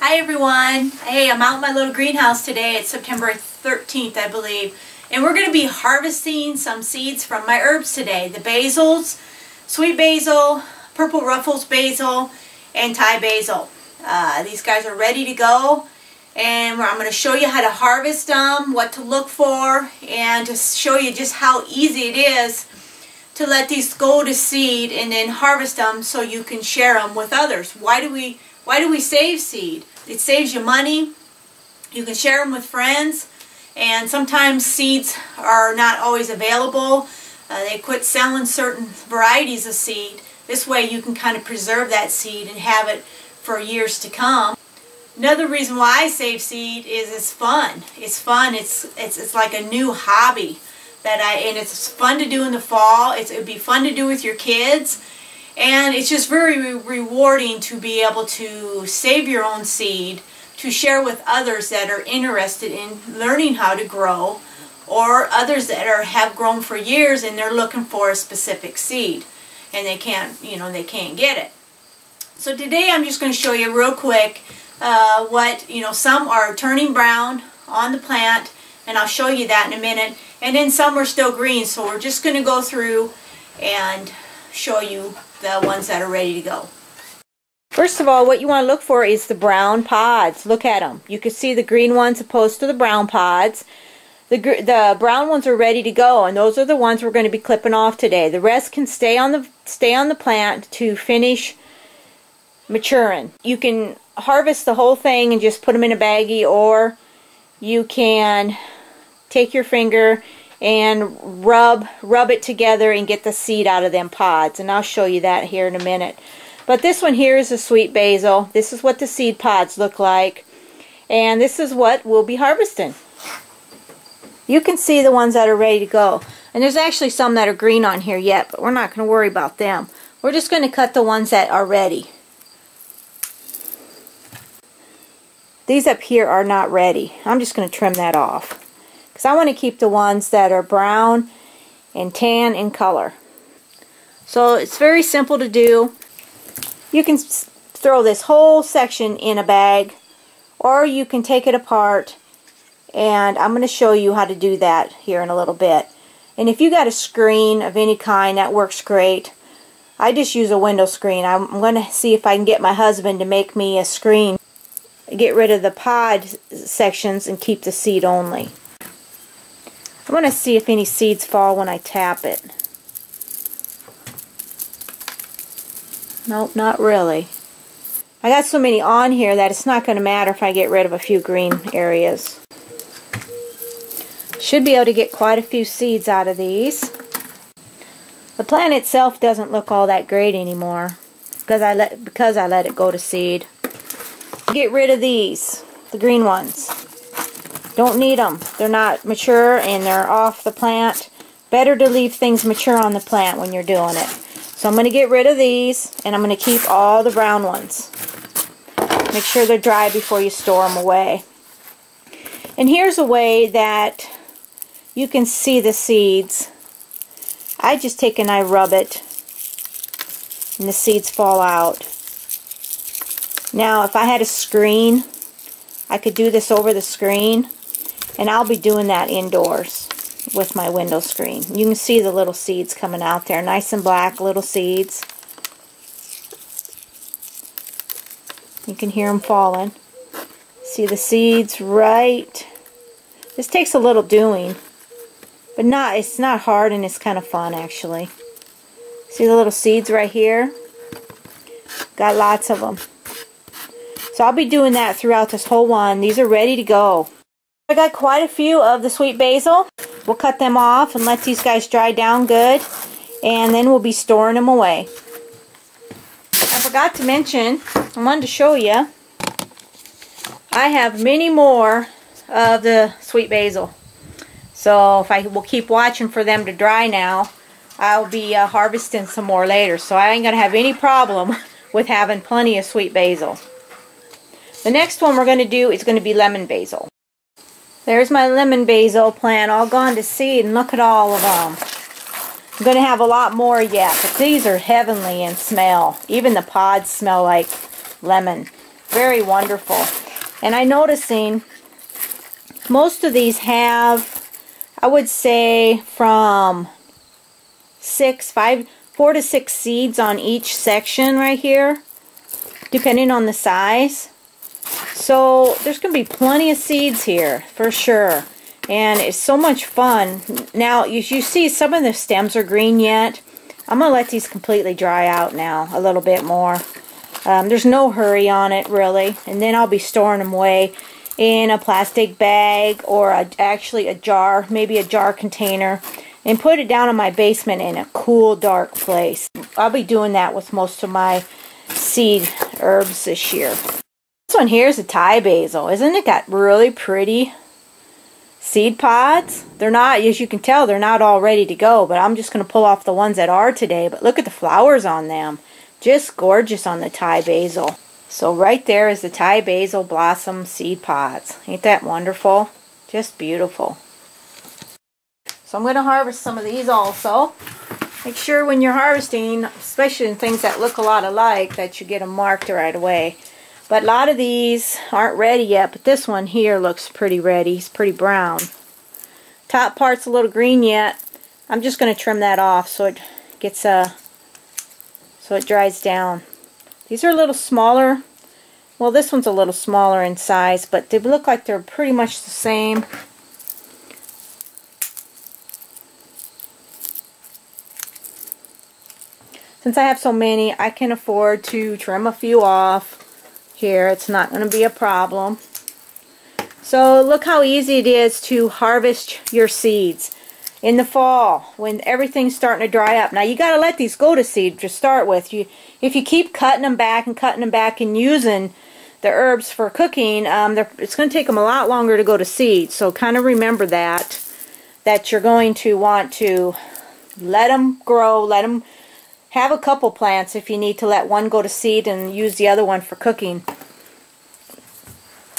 Hi everyone. Hey, I'm out in my little greenhouse today. It's September 13th, I believe. And we're going to be harvesting some seeds from my herbs today. The basils, sweet basil, purple ruffles basil, and Thai basil. These guys are ready to go. And I'm going to show you how to harvest them, what to look for, and to show you just how easy it is to let these go to seed and then harvest them so you can share them with others. Why do we save seed? It saves you money. You can share them with friends, and sometimes seeds are not always available. They quit selling certain varieties of seed. This way you can kind of preserve that seed and have it for years to come. Another reason why I save seed is it's fun. It's fun. It's like a new hobby and it's fun to do in the fall. It would be fun to do with your kids. And it's just very rewarding to be able to save your own seed, to share with others that are interested in learning how to grow, or others that have grown for years and they're looking for a specific seed and they can't get it. So today I'm just going to show you real quick some are turning brown on the plant, and I'll show you that in a minute, and then some are still green. So we're just going to go through and show you the ones that are ready to go. First of all, what you want to look for is the brown pods. Look at them. You can see the green ones opposed to the brown pods. The brown ones are ready to go, and those are the ones we're going to be clipping off today. The rest can stay on the plant to finish maturing. You can harvest the whole thing and just put them in a baggie, or you can take your finger and rub it together and get the seed out of them pods, and I'll show you that here in a minute. But this one here is a sweet basil. This is what the seed pods look like, and this is what we'll be harvesting. You can see the ones that are ready to go, and there's actually some that are green on here yet, but we're not going to worry about them. We're just going to cut the ones that are ready. These up here are not ready. I'm just going to trim that off, because I want to keep the ones that are brown and tan in color. So it's very simple to do. You can throw this whole section in a bag, or you can take it apart, and I'm going to show you how to do that here in a little bit. And if you got a screen of any kind, that works great. I just use a window screen. I'm going to see if I can get my husband to make me a screen. Get rid of the pod sections and keep the seed only. I want to see if any seeds fall when I tap it. Nope, not really. I got so many on here that it's not going to matter if I get rid of a few green areas. Should be able to get quite a few seeds out of these. The plant itself doesn't look all that great anymore because I let it go to seed. Get rid of these, the green ones. Don't need them. They're not mature and they're off the plant. Better to leave things mature on the plant when you're doing it. So I'm going to get rid of these, and I'm going to keep all the brown ones. Make sure they're dry before you store them away. And here's a way that you can see the seeds. I just take and I rub it, and the seeds fall out. Now, if I had a screen, I could do this over the screen, and I'll be doing that indoors with my window screen. You can see the little seeds coming out there, nice and black little seeds. You can hear them falling. See the seeds right. This takes a little doing, but it's not hard, and it's kind of fun actually. See the little seeds right here? Got lots of them. So I'll be doing that throughout this whole one. These are ready to go. I got quite a few of the sweet basil. We'll cut them off and let these guys dry down good, and then we'll be storing them away. I forgot to mention, I wanted to show you, I have many more of the sweet basil. So if I will keep watching for them to dry now, I'll be harvesting some more later. So I ain't going to have any problem with having plenty of sweet basil. The next one we're going to do is going to be lemon basil. There's my lemon basil plant all gone to seed, and look at all of them. I'm going to have a lot more yet, but these are heavenly in smell. Even the pods smell like lemon. Very wonderful. And I'm noticing most of these have, I would say, from 4 to 6 seeds on each section right here, depending on the size. So there's going to be plenty of seeds here for sure, and it's so much fun. Now you see some of the stems are green yet. I'm going to let these completely dry out now a little bit more. There's no hurry on it really, and then I'll be storing them away in a plastic bag or actually a jar, maybe a jar container, and put it down in my basement in a cool, dark place. I'll be doing that with most of my seed herbs this year. This one here is a Thai basil. Isn't it got really pretty seed pods? They're not, as you can tell, they're not all ready to go, but I'm just going to pull off the ones that are today. But look at the flowers on them. Just gorgeous on the Thai basil. So right there is the Thai basil blossom seed pods. Ain't that wonderful? Just beautiful. So I'm going to harvest some of these also. Make sure when you're harvesting, especially in things that look a lot alike, that you get them marked right away. But a lot of these aren't ready yet, but this one here looks pretty ready. It's pretty brown. Top part's a little green yet. I'm just going to trim that off so it gets so it dries down. These are a little smaller. Well, this one's a little smaller in size, but they look like they're pretty much the same. Since I have so many, I can afford to trim a few off. Here, it's not going to be a problem. So look how easy it is to harvest your seeds in the fall when everything's starting to dry up. Now you got to let these go to seed to start with. If you keep cutting them back and using the herbs for cooking, it's going to take them a lot longer to go to seed. So kind of remember that you're going to want to let them grow, let them have a couple plants if you need to let one go to seed and use the other one for cooking.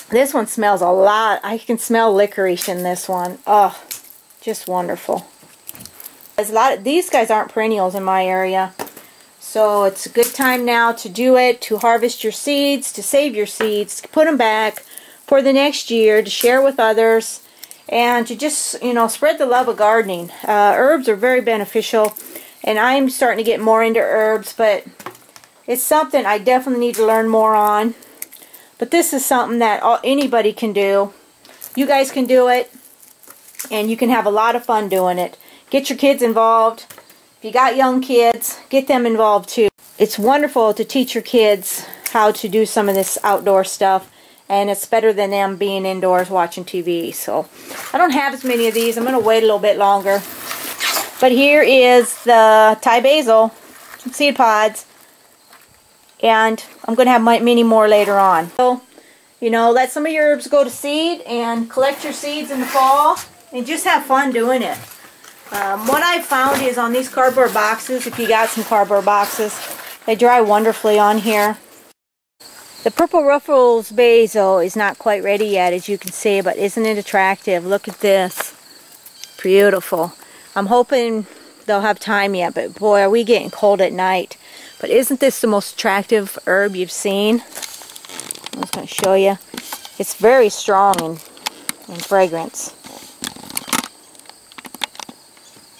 This one smells a lot. I can smell licorice in this one. Oh, just wonderful. There's a lot of, these guys aren't perennials in my area. So it's a good time now to do it, to harvest your seeds, to save your seeds, to put them back for the next year, to share with others, and to just, spread the love of gardening. Herbs are very beneficial. And I'm starting to get more into herbs, but it's something I definitely need to learn more on. But this is something that anybody can do. You guys can do it, and you can have a lot of fun doing it. Get your kids involved. If you got young kids, get them involved too. It's wonderful to teach your kids how to do some of this outdoor stuff, and it's better than them being indoors watching TV. So I don't have as many of these. I'm going to wait a little bit longer. But here is the Thai basil, some seed pods, and I'm going to have many more later on. So, let some of your herbs go to seed and collect your seeds in the fall and just have fun doing it. What I found is on these cardboard boxes, if you got some cardboard boxes, they dry wonderfully on here. The Purple Ruffles basil is not quite ready yet, as you can see, but isn't it attractive? Look at this. Beautiful. I'm hoping they'll have time yet, but boy, are we getting cold at night. But isn't this the most attractive herb you've seen? I'm just going to show you. It's very strong in fragrance.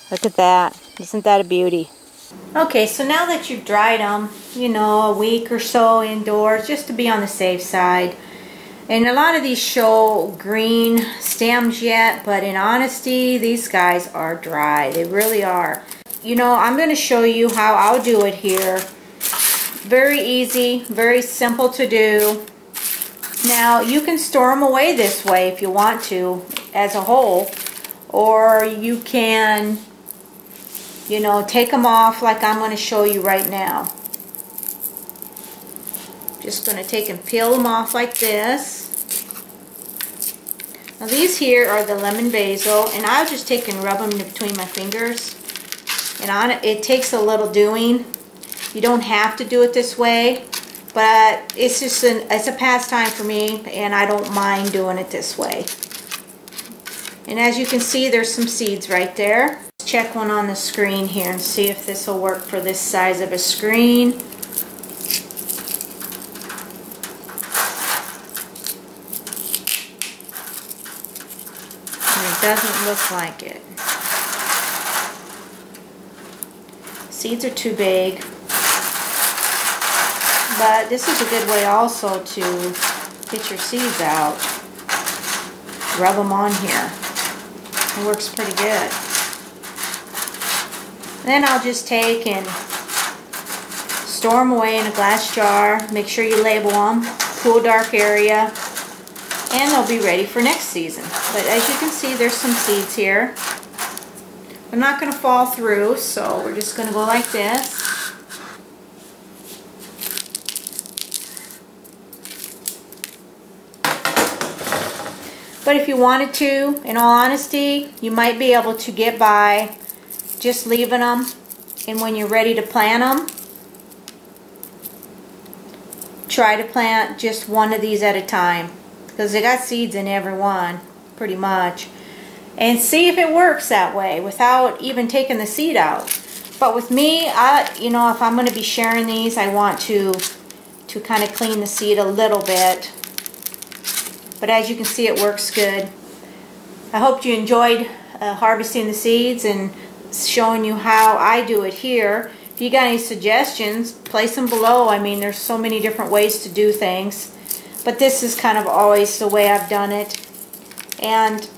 Look at that. Isn't that a beauty? Okay, so now that you've dried them, a week or so indoors, just to be on the safe side. And a lot of these show green stems yet, but in honesty, these guys are dry. They really are. I'm going to show you how I'll do it here. Very easy, very simple to do. Now, you can store them away this way if you want to, as a whole. Or you can, take them off like I'm going to show you right now. Just going to take and peel them off like this. Now these here are the lemon basil, and I'll just take and rub them between my fingers. And on it takes a little doing. You don't have to do it this way, but it's just it's a pastime for me, and I don't mind doing it this way. And as you can see, there's some seeds right there. Check one on the screen here and see if this will work for this size of a screen. it doesn't look like it. Seeds are too big. But this is a good way also to get your seeds out. Rub them on here. It works pretty good. Then I'll just take and store them away in a glass jar. Make sure you label them. Cool, dark area. And they'll be ready for next season. But as you can see, there's some seeds here. They're not going to fall through, so we're just going to go like this. But if you wanted to, in all honesty, you might be able to get by just leaving them. And when you're ready to plant them, try to plant just one of these at a time. Because they got seeds in every one, pretty much. And see if it works that way without even taking the seed out. But with me, you know, if I'm going to be sharing these, I want to kind of clean the seed a little bit. But as you can see, it works good. I hope you enjoyed harvesting the seeds and showing you how I do it here. If you got any suggestions, place them below. I mean, there's so many different ways to do things. But this is kind of always the way I've done it. And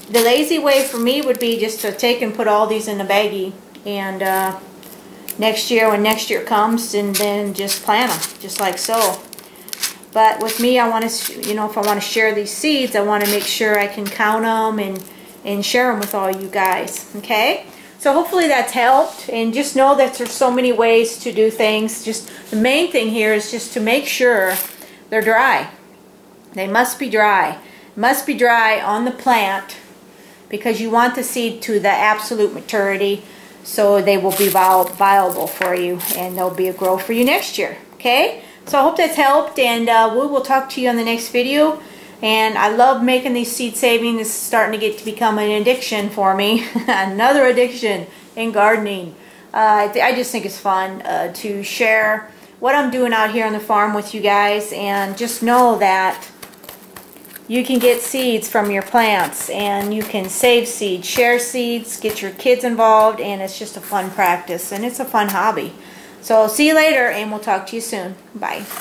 the lazy way for me would be just to take and put all these in a baggie. And next year, when next year comes, and then just plant them, just like so. But with me, I want to, you know, if I want to share these seeds, I want to make sure I can count them and share them with all you guys. Okay? So hopefully that's helped. And just know that there's so many ways to do things. Just the main thing here is just to make sure they're dry. They must be dry. Must be dry on the plant because you want the seed to the absolute maturity so they will be viable for you and they'll be a grow for you next year. Okay? So I hope that's helped, and we will talk to you on the next video. And I love making these seed savings. It's starting to become an addiction for me. Another addiction in gardening. I just think it's fun to share what I'm doing out here on the farm with you guys, and just know that you can get seeds from your plants, and you can save seeds, share seeds, get your kids involved, and it's just a fun practice, and it's a fun hobby. So see you later, and we'll talk to you soon. Bye.